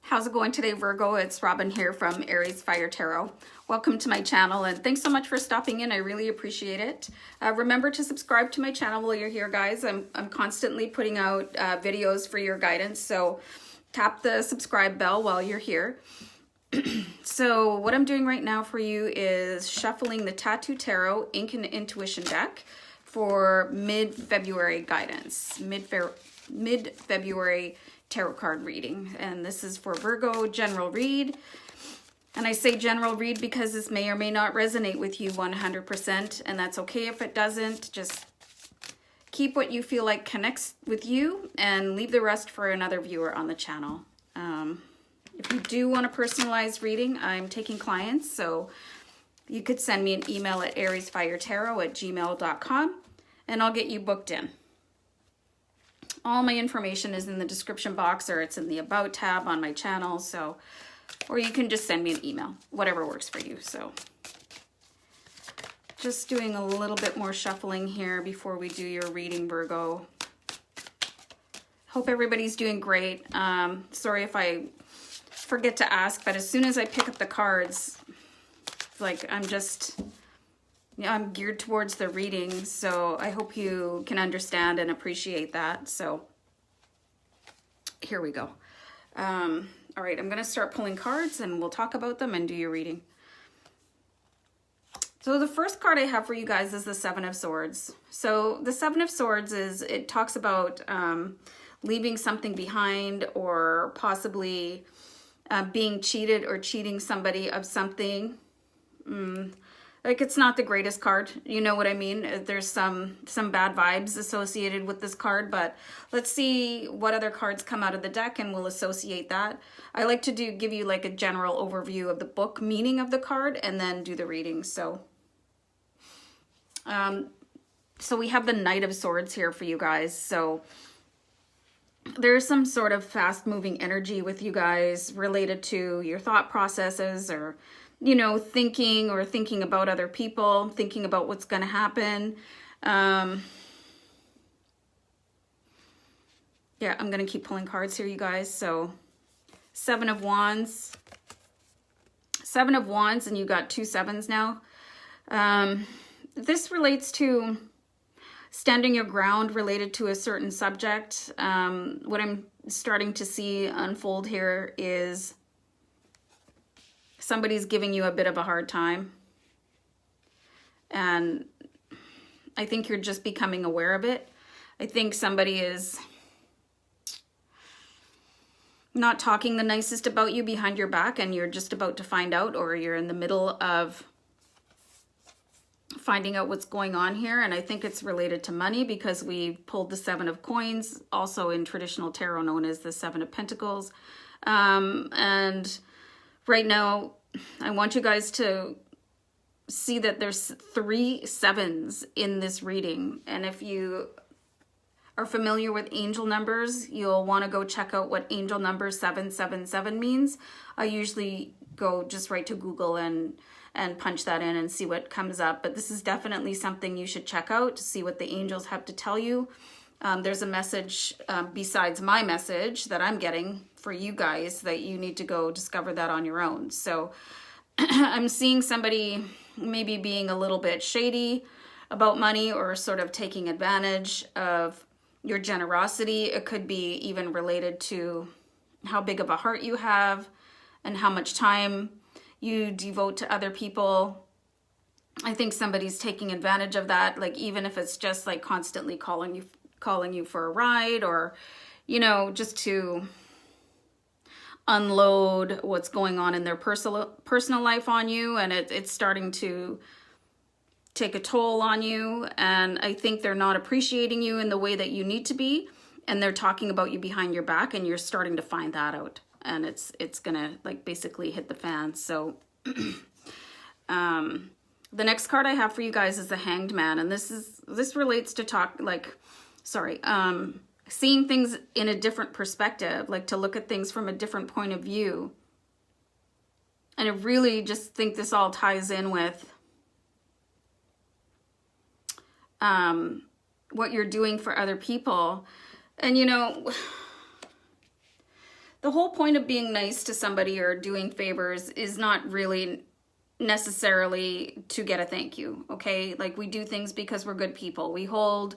How's it going today, Virgo? It's Robin here from AriesFireTarot. Welcome to my channel, and thanks so much for stopping in. I really appreciate it. Remember to subscribe to my channel while you're here, guys. I'm constantly putting out videos for your guidance, so tap the subscribe bell while you're here. So what I'm doing right now for you is shuffling the Tattoo Tarot Ink and Intuition deck for mid-February guidance, mid-February tarot card reading. And this is for Virgo, general read. And I say general read because this may or may not resonate with you 100%, and that's okay if it doesn't. Just keep what you feel like connects with you and leave the rest for another viewer on the channel. If you do want a personalized reading, I'm taking clients, so you could send me an email at AriesFireTarot@gmail.com and I'll get you booked in. All my information is in the description box, or it's in the About tab on my channel, so, or you can just send me an email, whatever works for you. So just doing a little bit more shuffling here before we do your reading, Virgo. Hope everybody's doing great. Sorry if I forget to ask, but as soon as I pick up the cards, like I'm geared towards the reading, so I hope you can understand and appreciate that. So here we go. All right, I'm gonna start pulling cards and we'll talk about them and do your reading. So the first card I have for you guys is the Seven of Swords. So the Seven of Swords it talks about leaving something behind, or possibly being cheated or cheating somebody of something. Like, it's not the greatest card, you know what I mean? There's some bad vibes associated with this card, but let's see what other cards come out of the deck and we'll associate that. I like to give you like a general overview of the book meaning of the card and then do the reading. So we have the Knight of Swords here for you guys. So there's some sort of fast-moving energy with you guys related to your thought processes, or, you know, thinking about other people, thinking about what's going to happen. Yeah, I'm going to keep pulling cards here, you guys. So Seven of Wands, and you got two sevens now. This relates to standing your ground related to a certain subject. What I'm starting to see unfold here is somebody's giving you a bit of a hard time. And I think you're just becoming aware of it. I think somebody is not talking the nicest about you behind your back, and you're just about to find out, or you're in the middle of finding out what's going on here. And I think it's related to money, because we pulled the Seven of Coins, also in traditional tarot known as the Seven of Pentacles. And right now I want you guys to see that there's 3 sevens in this reading. And if you are familiar with angel numbers, you'll want to go check out what angel number 777 means. I usually go just right to Google and punch that in and see what comes up. But this is definitely something you should check out to see what the angels have to tell you. There's a message besides my message that I'm getting for you guys that you need to go discover that on your own. So I'm seeing somebody maybe being a little bit shady about money, or sort of taking advantage of your generosity. It could be even related to how big of a heart you have and how much time you devote to other people. I think somebody's taking advantage of that, like even if it's just like constantly calling you for a ride, or, you know, just to unload what's going on in their personal life on you, and it's starting to take a toll on you. And I think they're not appreciating you in the way that you need to be, and they're talking about you behind your back, and you're starting to find that out. And it's gonna like basically hit the fan. So the next card I have for you guys is the Hanged Man, and this relates to seeing things in a different perspective, like to look at things from a different point of view. And I really just think this all ties in with what you're doing for other people. And you know, the whole point of being nice to somebody or doing favors is not really necessarily to get a thank you, okay? Like, we do things because we're good people. We hold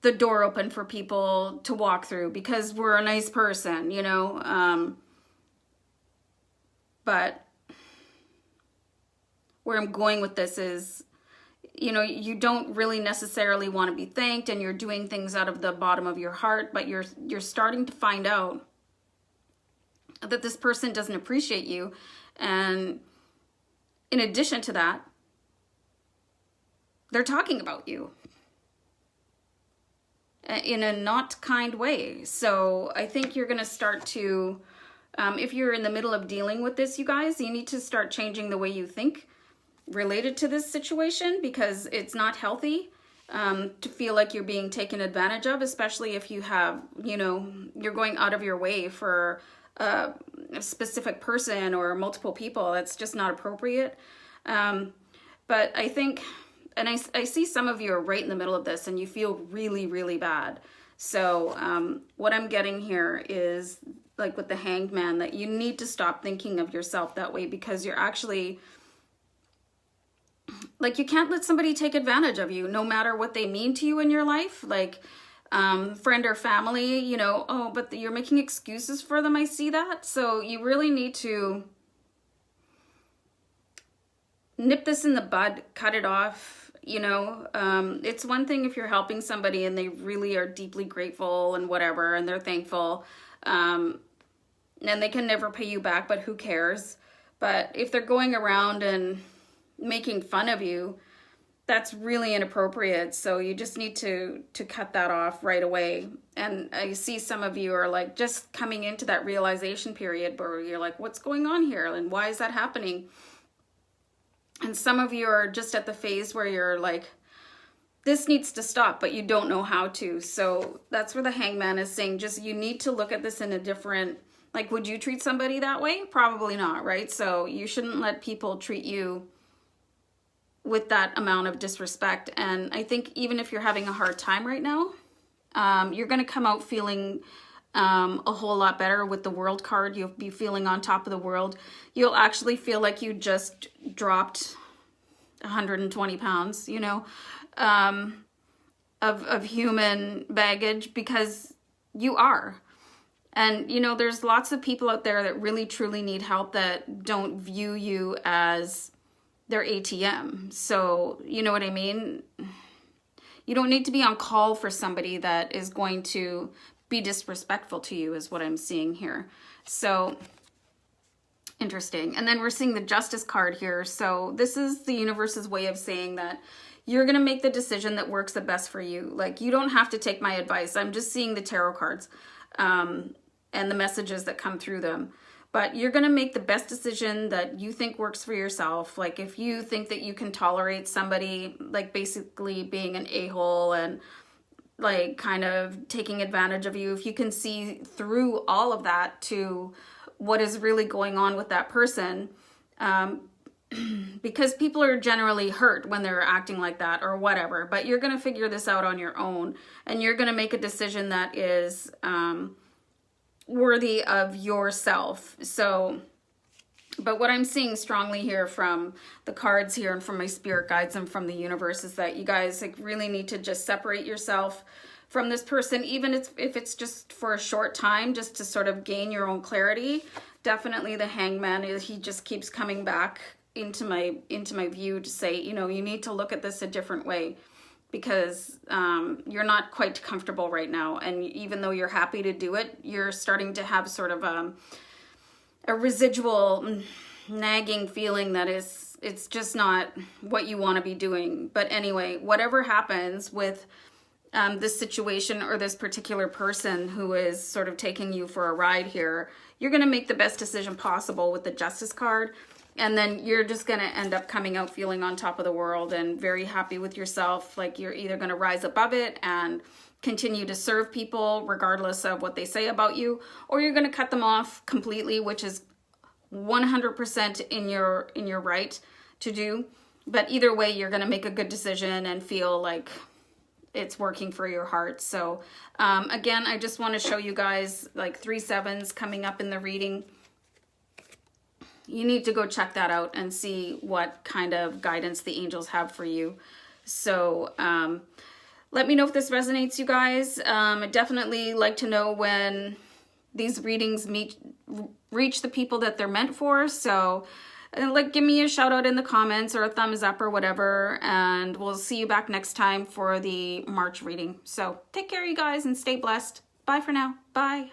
the door open for people to walk through because we're a nice person, you know? But where I'm going with this is, you know, you don't really necessarily want to be thanked, and you're doing things out of the bottom of your heart, but you're starting to find out that this person doesn't appreciate you. And in addition to that, they're talking about you in a not kind way. So I think you're going to start to, if you're in the middle of dealing with this, you guys, you need to start changing the way you think related to this situation, because it's not healthy to feel like you're being taken advantage of, especially if you have, you know, you're going out of your way for a specific person or multiple people. That's just not appropriate. But I think, and I see some of you are right in the middle of this and you feel really, really bad. So what I'm getting here is, like with the Hanged Man, that you need to stop thinking of yourself that way, because you're actually, like, you can't let somebody take advantage of you, no matter what they mean to you in your life. Like, friend or family, you know, oh, but you're making excuses for them. I see that. So you really need to nip this in the bud, cut it off. You know, it's one thing if you're helping somebody and they really are deeply grateful and whatever, and they're thankful, and they can never pay you back, but who cares? But if they're going around and making fun of you, that's really inappropriate. So you just need to cut that off right away. And I see some of you are like just coming into that realization period where you're like, what's going on here? And why is that happening? And some of you are just at the phase where you're like, this needs to stop, but you don't know how to. So that's where the Hangman is saying, just, you need to look at this in a different, like, would you treat somebody that way? Probably not, right? So you shouldn't let people treat you with that amount of disrespect. And I think even if you're having a hard time right now, you're going to come out feeling a whole lot better with the World card. You'll be feeling on top of the world. You'll actually feel like you just dropped 120 pounds, you know, of human baggage, because you are. And, you know, there's lots of people out there that really, truly need help that don't view you as their ATM. So, you know what I mean? You don't need to be on call for somebody that is going to be disrespectful to you, is what I'm seeing here. So, interesting. And then we're seeing the Justice card here. So this is the universe's way of saying that you're going to make the decision that works the best for you. Like, you don't have to take my advice. I'm just seeing the tarot cards and the messages that come through them. But you're going to make the best decision that you think works for yourself. Like, if you think that you can tolerate somebody, like, basically being an a-hole and, like, kind of taking advantage of you, if you can see through all of that to what is really going on with that person, because people are generally hurt when they're acting like that or whatever. But you're going to figure this out on your own, and you're going to make a decision that is worthy of yourself. So, but what I'm seeing strongly here from the cards here and from my spirit guides and from the universe is that you guys, like, really need to just separate yourself from this person, even if it's just for a short time, just to sort of gain your own clarity. Definitely the Hangman, he just keeps coming back into my view to say, you know, you need to look at this a different way, because you're not quite comfortable right now. And even though you're happy to do it, you're starting to have sort of a residual nagging feeling that it's just not what you want to be doing. But anyway, whatever happens with this situation or this particular person who is sort of taking you for a ride here, you're going to make the best decision possible with the Justice card. And then you're just going to end up coming out feeling on top of the world and very happy with yourself. Like, you're either going to rise above it and continue to serve people regardless of what they say about you, or you're going to cut them off completely, which is 100% in your right to do. But either way, you're going to make a good decision and feel like it's working for your heart. So again, I just want to show you guys like 3 sevens coming up in the reading. You need to go check that out and see what kind of guidance the angels have for you. So let me know if this resonates, you guys. I'd definitely like to know when these readings reach the people that they're meant for. So like, give me a shout out in the comments or a thumbs up or whatever, and we'll see you back next time for the March reading. So take care, you guys, and stay blessed. Bye for now. Bye.